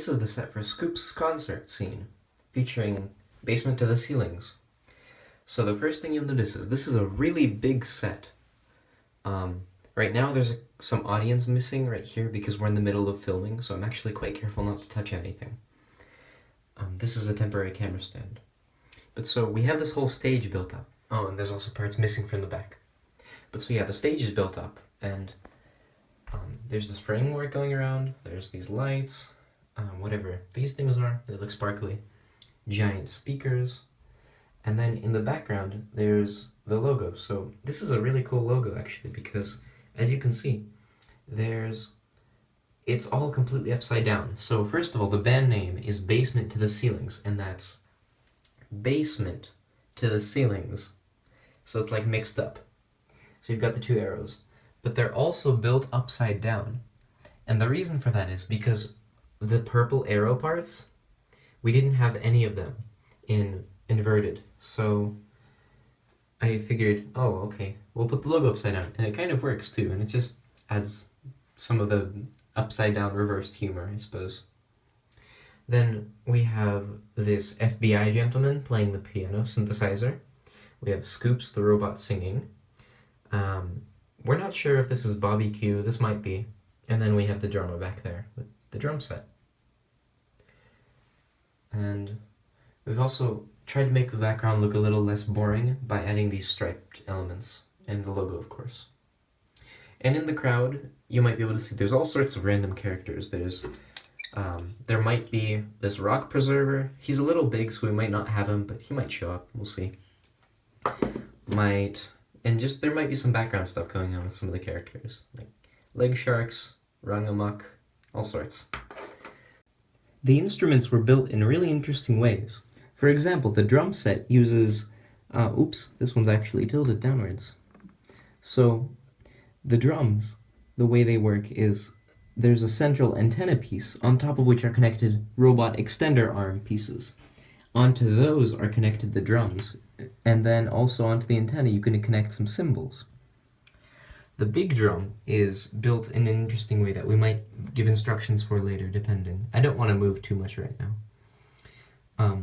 This is the set for Scoop's concert scene, featuring basement to the ceilings. So the first thing you'll notice is this is a really big set. Right now there's some audience missing right here because we're in the middle of filming, so I'm actually quite careful not to touch anything. This is a temporary camera stand. But so we have this whole stage built up. Oh, and there's also parts missing from the back. But so yeah, the stage is built up, and there's this framework going around, there's these lights, whatever these things are, they look sparkly, giant speakers, and then in the background there's the logo. So this is a really cool logo actually, because as you can see, it's all completely upside down. So first of all, the band name is Basement to the Ceilings, and that's basement to the ceilings. So it's like mixed up. So you've got the two arrows, but they're also built upside down. And the reason for that is because the purple arrow parts, we didn't have any of them inverted. So I figured, oh, okay, we'll put the logo upside down. And it kind of works too, and it just adds some of the upside down reversed humor, I suppose. Then we have this FBI gentleman playing the piano synthesizer. We have Scoops the robot singing. We're not sure if this is Bobby Q, this might be. And then we have the drummer back there with the drum set. And we've also tried to make the background look a little less boring by adding these striped elements, and the logo, of course. And in the crowd, you might be able to see there's all sorts of random characters. There might be this rock preserver. He's a little big, so we might not have him, but he might show up. We'll see. There might be some background stuff going on with some of the characters, like leg sharks, rung amok, all sorts. The instruments were built in really interesting ways. For example, the drum set uses, oops, this one's actually tilted downwards. So the drums, the way they work is there's a central antenna piece on top of which are connected robot extender arm pieces. Onto those are connected the drums, and then also onto the antenna you can connect some cymbals. The big drum is built in an interesting way that we might give instructions for later, depending. I don't want to move too much right now.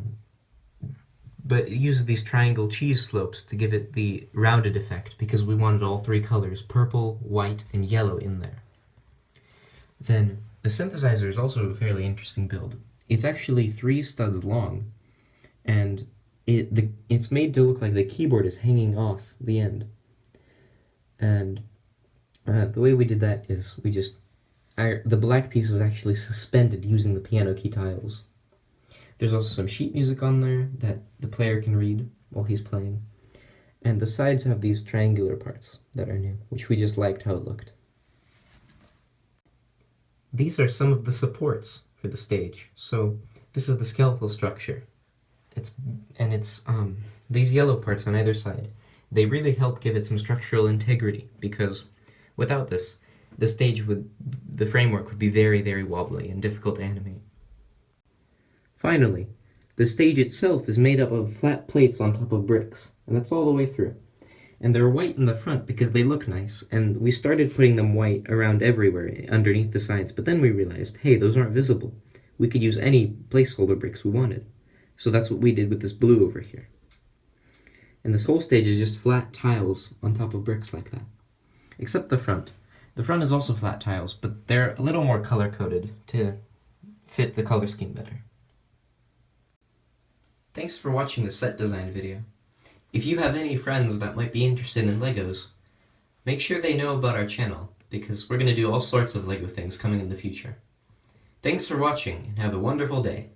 But it uses these triangle cheese slopes to give it the rounded effect, because we wanted all three colors, purple, white, and yellow, in there. Then the synthesizer is also a fairly interesting build. It's actually 3 studs long, and it's made to look like the keyboard is hanging off the end. And the way we did that is the black piece is actually suspended using the piano key tiles. There's also some sheet music on there that the player can read while he's playing. And the sides have these triangular parts that are new, which we just liked how it looked. These are some of the supports for the stage. So this is the skeletal structure. These yellow parts on either side, they really help give it some structural integrity, because without this, the framework would be very, very wobbly and difficult to animate. Finally, the stage itself is made up of flat plates on top of bricks, and that's all the way through. And they're white in the front because they look nice, and we started putting them white around everywhere underneath the sides, but then we realized, hey, those aren't visible. We could use any placeholder bricks we wanted. So that's what we did with this blue over here. And this whole stage is just flat tiles on top of bricks like that. Except the front. The front is also flat tiles, but they're a little more color-coded to fit the color scheme better. Thanks for watching the set design video. If you have any friends that might be interested in Legos, make sure they know about our channel, because we're going to do all sorts of Lego things coming in the future. Thanks for watching, and have a wonderful day.